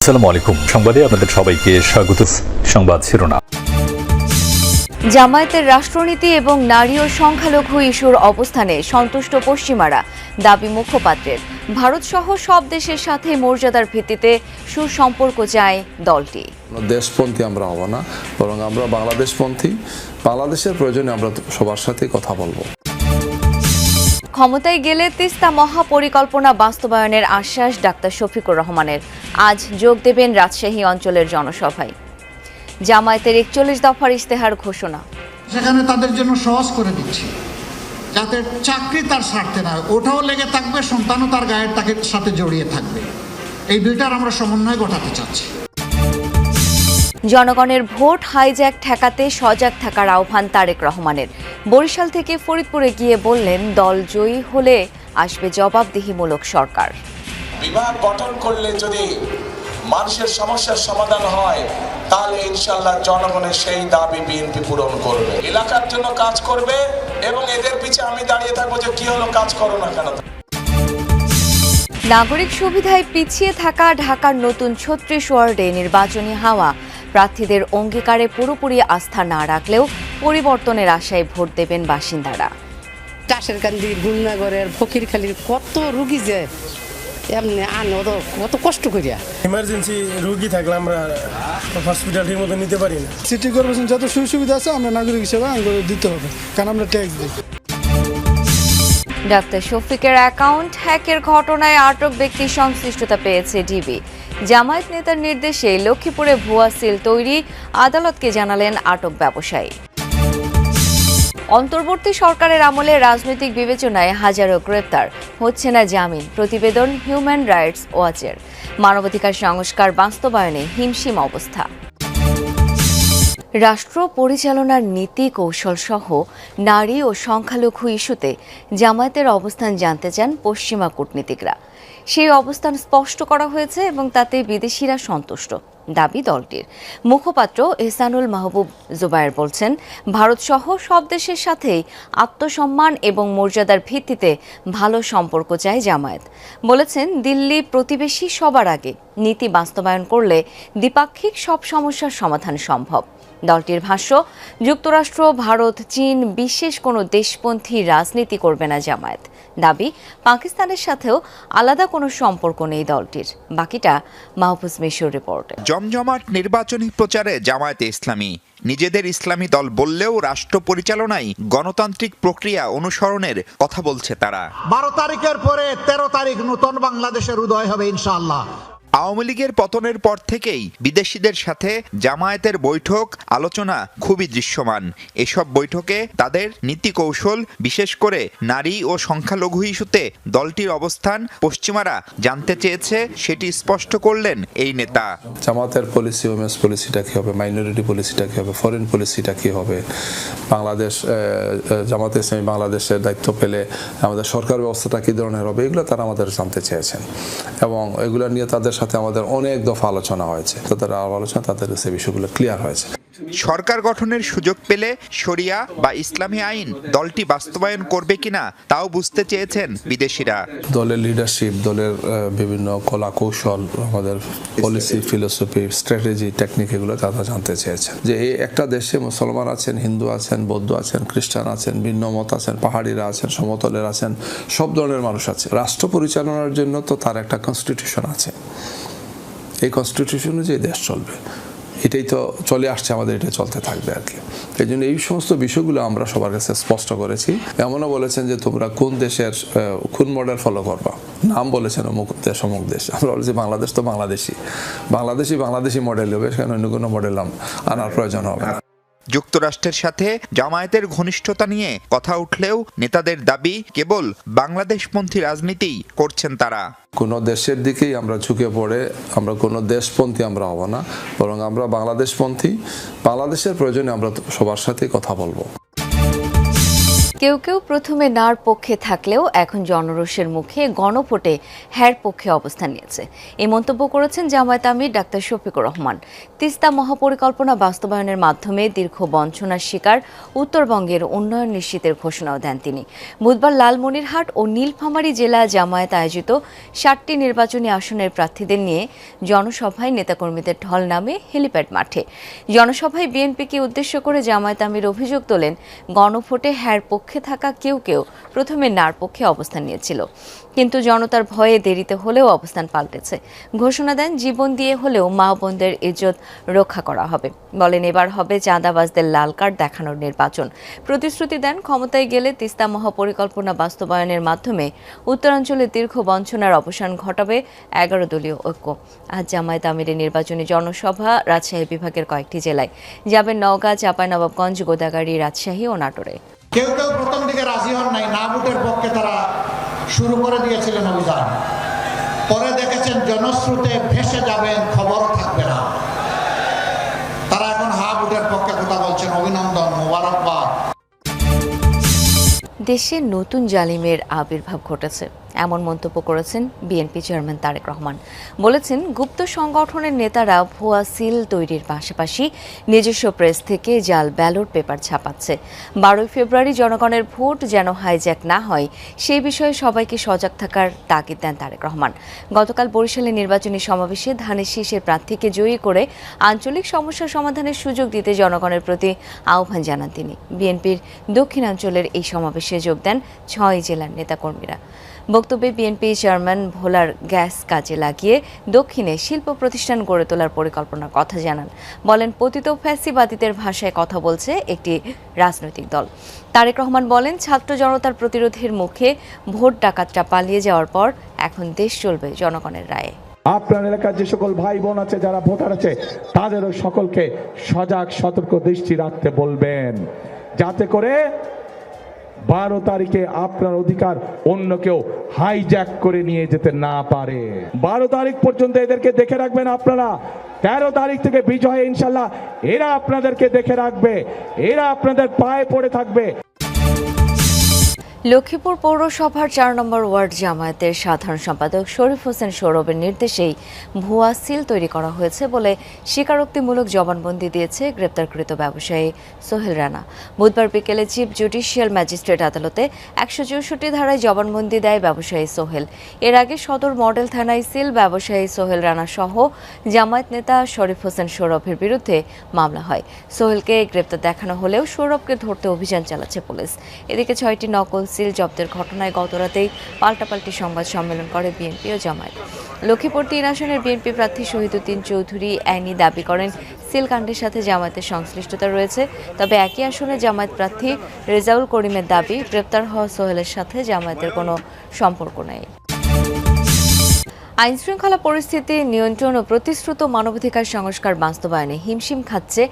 আসসালামু আলাইকুম। সংবাদে আপনাদের সবাইকে স্বাগত। সংবাদ শিরোনাম। জামায়াতের রাষ্ট্রনীতি এবং নারী ও সংখ্যালঘু ইস্যুর অবস্থানে সন্তুষ্ট পশ্চিমারা, দাবি মুখপাত্রের। ভারতসহ সব দেশের সাথে মর্যাদার ভিত্তিতে সুসম্পর্ক চায় দলটি। দেশপন্থী আমরা হব না, বরং আমরা বাংলাদেশপন্থী। বাংলাদেশের প্রয়োজনে আমরা সবার সাথে কথা বলবো। ক্ষমতায় গেলে তিস্তা মহাপরিকল্পনা বাস্তবায়নের আশ্বাস ডাক্তার শফিকুর রহমানের। আজ যোগ দেবেন রাজশাহী অঞ্চলের জনসভায়। জামায়াতের 41 দফার ইশতেহার ঘোষণা। সেখানে তাদের জন্য সহজ করে দিচ্ছি, যাতে চাকরি তার স্বার্থে না, ওটাও লেগে থাকবে, সন্তানও তার গায়ের তাকে সাথে জড়িয়ে থাকবে। এই দুইটার আমরা সমন্বয় ঘটাতে চাচ্ছি। জনগণের ভোট হাইজ্যাক ঠেকাতে সজাগ থাকার আহ্বান তারেক রহমানের। বরিশাল থেকে ফরিদপুরে গিয়ে বললেন, দল জয়ী হলে আসবে জবাবদিহিমূলক সরকার। বিভাগ গঠন করলে যদি মানুষের সমস্যার সমাধান হয়, তাহলে ইনশাআল্লাহ জনগণের সেই দাবি বিএনপি পূরণ করবে, এলাকার জন্য কাজ করবে এবং এদের পিছে আমি দাঁড়িয়ে থাকবো যে কি হলো, কাজ করো না কেন। নাগরিক সুবিধায় পিছিয়ে থাকা ঢাকার নতুন 36 ওয়ার্ডে নির্বাচনী হাওয়া। প্রার্থীদের অঙ্গীকারে পুরোপুরি আস্থা না রাখলেও পরিবর্তনের আশায় ভোট দেবেন বাসিন্দারা। টাসেরকান্দি, গুলনগরের, ফকিরখালীর কত রুগী যে এমনি আনো কত কষ্ট করিয়া। ইমার্জেন্সি রুগী থাকলে আমরা হসপিটাল ঠিক মতো নিতে পারি না। সিটি কর্পোরেশন যত সুযোগ সুবিধা আছে আমরা নাগরিক হিসেবে আমাদের দিতে হবে, কারণ আমরা ট্যাক্স দিই। ডাক্তার শফিকের অ্যাকাউন্ট হ্যাকের ঘটনায় আটক ব্যক্তির সংশ্লিষ্টতা পেয়েছে ডিবি। জামায়াত নেতার নির্দেশে লক্ষ্মীপুরে ভুয়া সিল তৈরি, আদালতকে জানালেন আটক ব্যবসায়ী। অন্তর্বর্তী সরকারের আমলে রাজনৈতিক বিবেচনায় হাজারো গ্রেপ্তার, হচ্ছে না জামিন। প্রতিবেদন হিউম্যান রাইটস ওয়াচের। মানবাধিকার সংস্কার বাস্তবায়নে হিমশিম অবস্থা। রাষ্ট্র পরিচালনার নীতি কৌশল সহ নারী ও সংখ্যালঘু ইস্যুতে জামায়াতের অবস্থান জানতে চান পশ্চিমা কূটনীতিকরা। সেই অবস্থান স্পষ্ট করা হয়েছে এবং তাতে বিদেশিরা সন্তুষ্ট, দাবি দলটির। মুখপাত্র এহসানুল মাহবুব জুবায়ের বলছেন, ভারতসহ সব দেশের সাথেই আত্মসম্মান এবং মর্যাদার ভিত্তিতে ভালো সম্পর্ক চায় জামায়াত। বলেছেন, দিল্লি প্রতিবেশী সবার আগে, নীতি বাস্তবায়ন করলে দ্বিপাক্ষিক সব সমস্যার সমাধান সম্ভব। দলটির ভাষ্য, যুক্তরাষ্ট্র, ভারত, চীন বিশেষ কোনো দেশপন্থী রাজনীতি করবে না জামায়াত। দাবি, পাকিস্তানের সাথেও আলাদা কোনো সম্পর্ক নেই দলটির। বাকিটা মাহফুজ মিশুর রিপোর্টে। জমজমাট নির্বাচনী প্রচারে জামায়াতে ইসলামী নিজেদের ইসলামী দল বললেও রাষ্ট্র পরিচালনায় গণতান্ত্রিক প্রক্রিয়া অনুসরণের কথা বলছে তারা। 12 তারিখের পরে 13 তারিখ নতুন বাংলাদেশের উদয় হবে ইনশাআল্লাহ। আওয়ামী লীগের পতনের পর থেকেই বিদেশিদের সাথে জামায়াতের বৈঠক আলোচনা খুবই দৃশ্যমান। এসব বৈঠকে তাদের নীতি কৌশল, বিশেষ করে নারী ও সংখ্যালঘু ইস্যুতে দলটির অবস্থান পশ্চিমারা জানতে চেয়েছে, সেটি স্পষ্ট করলেন এই নেতা। জামাতের পলিসি, ওমেন্স পলিসিটা কী হবে, মাইনরিটি পলিসিটা কী হবে, ফরেন পলিসিটা কী হবে, বাংলাদেশ জামাতে ইসলামী বাংলাদেশের দায়িত্ব পেলে আমাদের সরকার ব্যবস্থাটা কী ধরনের হবে, এগুলো তারা আমাদের জানতে চেয়েছেন এবং এগুলো নিয়ে তাদের সাথে আমাদের অনেক দফা আলোচনা হয়েছে। তাদের আলোচনা, তাদের সে বিষয়গুলো ক্লিয়ার হয়েছে। সরকার গঠনের সুযোগ পেলে শরিয়া বা ইসলামী আইন দলটি বাস্তবায়ন করবে কিনা তাও বুঝতে চেয়েছেন বিদেশিরা। দলের লিডারশিপ, দলের বিভিন্ন কলা কৌশল, আমাদের পলিসি, ফিলোসফি, স্ট্র্যাটেজি, টেকনিক, এগুলো তারা জানতে চেয়েছেন। যে এই একটা দেশে মুসলমান আছেন, হিন্দু আছেন, বৌদ্ধ আছেন, খ্রিস্টান আছেন, ভিন্ন মত আছেন, পাহাড়িরা আছেন, সমতলের আছেন, সব ধরনের মানুষ আছে। রাষ্ট্র পরিচালনার জন্য তো তার একটা কনস্টিটিউশন আছে। এই কনস্টিটিউশন অনুযায়ী দেশ চলবে, এটাই তো চলে আসছে, আমাদের এটা চলতে থাকবে আর কি। এই জন্য এই সমস্ত বিষয়গুলো আমরা সবার কাছে স্পষ্ট করেছি। এমনও বলেছেন যে তোমরা কোন দেশের কোন মডেল ফলো করবা, নাম বলেছেন অমুক দেশ অমুক দেশ। আমরা বলেছি বাংলাদেশ তো বাংলাদেশি মডেল হবে, সেখানে অন্য কোনো মডেল আনার প্রয়োজন হবে না। যুক্তরাষ্ট্রের সাথে জামায়াতের ঘনিষ্ঠতা নিয়ে কথা উঠলেও নেতাদের দাবি, কেবল বাংলাদেশপন্থী রাজনীতি করছেন তারা। কোনো দেশের দিকেই আমরা ঝুঁকে পড়ে আমরা কোনো দেশপন্থী আমরা হব না, বরং আমরা বাংলাদেশপন্থী। বাংলাদেশের প্রয়োজনে আমরা সবার সাথে কথা বলবো। কেউ কেউ প্রথমে নার পক্ষে থাকলেও এখন জনরোষের মুখে গণভোটে হ্যার পক্ষে অবস্থান নিয়েছে। এই মন্তব্য করেছেন জামায়াত আমির ডাক্তার শফিকুর রহমান। তিস্তা মহাপরিকল্পনা বাস্তবায়নের মাধ্যমে দীর্ঘ বঞ্চনার শিকার উত্তরবঙ্গের উন্নয়ন নিশ্চিতের ঘোষণাও দেন তিনি। বুধবার লালমনিরহাট ও নীলফামারী জেলা জামায়াত আয়োজিত 7টি নির্বাচনী আসনের প্রার্থীদের নিয়ে জনসভায় নেতাকর্মীদের ঢল নামে হেলিপ্যাড মাঠে। জনসভায় বিএনপিকে উদ্দেশ্য করে জামায়াত আমির অভিযোগ তোলেন, গণভোটে হ্যার পক্ষে থাকা কেউ কেউ প্রথমে নার পক্ষে অবস্থান নিয়েছিল, কিন্তু জনতার ভয়ে দেরিতে হলেও অবস্থান পাল্টেছে। ঘোষণা দেন, জীবন দিয়ে হলেও মা বোনদের ইজ্জত রক্ষা করা হবে। বলেন, এবার হবে চাঁদাবাজদের লাল কার্ড দেখানোর নির্বাচন। প্রতিশ্রুতি দেন, ক্ষমতায় গেলে তিস্তা মহাপরিকল্পনা বাস্তবায়নের মাধ্যমে উত্তরাঞ্চলে দীর্ঘ বঞ্চনার অবসান ঘটাবে 11 দলীয় ঐক্য। আজ জামায়াত আমিরের নির্বাচনী জনসভা রাজশাহী বিভাগের কয়েকটি জেলায় যাবেন, নওগাঁ, চাঁপাইনবাবগঞ্জ, গোদাগাড়ী, রাজশাহী ও নাটোরে। কেউ কেউ প্রথম দিকে রাজি হন নাই, না ভোটের পক্ষে তারা শুরু করে দিয়েছিলেন অভিযান। পরে দেখেছেন জনস্রোতে ভেসে যাবেন, খবর থাকবে না। তারা এখন হা ভোটের পক্ষে কথা বলছেন। অভিনন্দন, মোবারকবাদ। দেশে নতুন জালিমের আবির্ভাব ঘটেছে, এমন মন্তব্য করেছেন বিএনপি চেয়ারম্যান তারেক রহমান। বলেছেন, গুপ্ত সংগঠনের নেতারা ভুয়া সিল তৈরির পাশাপাশি নিজস্ব প্রেস থেকে জাল ব্যালট পেপার ছাপাচ্ছে। 12 ফেব্রুয়ারি জনগণের ভোট যেন হাইজ্যাক না হয় সেই বিষয়ে সবাইকে সজাগ থাকার তাগিদ দেন তারেক রহমান। গতকাল বরিশালে নির্বাচনী সমাবেশে ধানের শীষের প্রার্থীকে জয়ী করে আঞ্চলিক সমস্যা সমাধানের সুযোগ দিতে জনগণের প্রতি আহ্বান জানান তিনি। বিএনপির দক্ষিণাঞ্চলের এই সমাবেশে যোগ দেন 6 জেলার নেতাকর্মীরা। বক্তব্যে বিএনপি চেয়ারম্যান ভোলার গ্যাস কাজে লাগিয়ে দক্ষিণে শিল্প প্রতিষ্ঠান গড়ে তোলার পরিকল্পনার কথা জানান। বলেন, পতিত ফ্যাসিবাদীদের ভাষায় কথা বলছে একটি রাজনৈতিক দল। তারেক রহমান বলেন, ছাত্র জনতার প্রতিরোধের মুখে ভোট ডাকাতরা পালিয়ে যাওয়ার পর এখন দেশ চলবে জনগণের রায়ে। আপনার এলাকার যে সকল ভাই বোন আছে, যারা ভোটার আছে, তাদেরও সকলকে সজাগ সতর্ক দৃষ্টি রাখতে বলবেন, যাতে করে 12 তারিখে আপনার অধিকার অন্য কেউ হাইজ্যাক করে নিয়ে যেতে না পারে। 12 তারিখ পর্যন্ত এদেরকে দেখে রাখবেন আপনারা। 13 তারিখ থেকে বিজয় ইনশাল্লাহ এরা আপনাদেরকে দেখে রাখবে, এরা আপনাদের পায়ে পড়ে থাকবে। লক্ষ্মীপুর পৌরসভার 4 নম্বর ওয়ার্ড জামায়াতের সাধারণ সম্পাদক শরীফ হোসেন সৌরভের নির্দেশেই ভুয়া সিল তৈরি করা হয়েছে বলে স্বীকারোক্তিমূলক জবানবন্দি দিয়েছে গ্রেপ্তারকৃত ব্যবসায়ী সোহেল রানা। বুধবার বিকেলে চিফ জুডিশিয়াল ম্যাজিস্ট্রেট আদালতে 164 ধারায় জবানবন্দি দেয় ব্যবসায়ী সোহেল। এর আগে সদর মডেল থানায় সিল ব্যবসায়ী সোহেল রানা সহ জামায়াত নেতা শরীফ হোসেন সৌরভের বিরুদ্ধে মামলা হয়। সোহেলকে গ্রেপ্তার দেখানো হলেও সৌরভকে ধরতে অভিযান চালাচ্ছে পুলিশ। এদিকে 6টি নকল সিল জব্দের ঘটনায় গতরাতেই পাল্টাপাল্টি সংবাদ সম্মেলন করে বিএনপি ও জামায়াত। লক্ষ্মীপুর 3 আসনের বিএনপি প্রার্থী শহীদুদ্দিন চৌধুরী অ্যানি দাবি করেন, সিল কাণ্ডের সাথে জামায়াতের সংশ্লিষ্টতা রয়েছে। তবে একই আসনে জামায়াত প্রার্থী রেজাউল করিমের দাবি, গ্রেপ্তার হওয়া সোহেলের সাথে জামায়াতের কোনো সম্পর্ক নেই। আইনশৃঙ্খলা পরিস্থিতি নিয়ন্ত্রণ ও প্রতিশ্রুত মানবাধিকার সংস্কার বাস্তবায়নে হিমশিম খাচ্ছে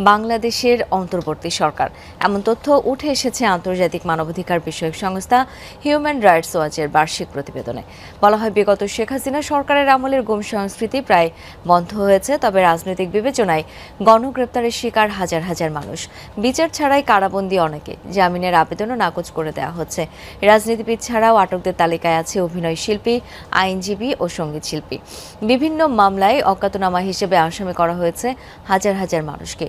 বাংলাদেশের অন্তর্বর্তী সরকার। এমন তথ্য উঠে এসেছে আন্তর্জাতিক মানবাধিকার বিষয়ক সংস্থা হিউম্যান রাইটস ওয়াচের বার্ষিক প্রতিবেদনে। বলা হয়, বিগত শেখ হাসিনা সরকারের আমলের গুম সংস্কৃতি প্রায় বন্ধ হয়েছে। তবে রাজনৈতিক বিবেচনায় গণগ্রেপ্তারের শিকার হাজার হাজার মানুষ। বিচার ছাড়াই কারাবন্দী অনেকে, জামিনের আবেদনও নাকচ করে দেওয়া হচ্ছে। রাজনীতিবিদ ছাড়াও আটকদের তালিকায় আছে অভিনয় শিল্পী, আইনজীবী ও সঙ্গীত শিল্পী। বিভিন্ন মামলায় অজ্ঞাতনামা হিসেবে আসামি করা হয়েছে হাজার হাজার মানুষকে।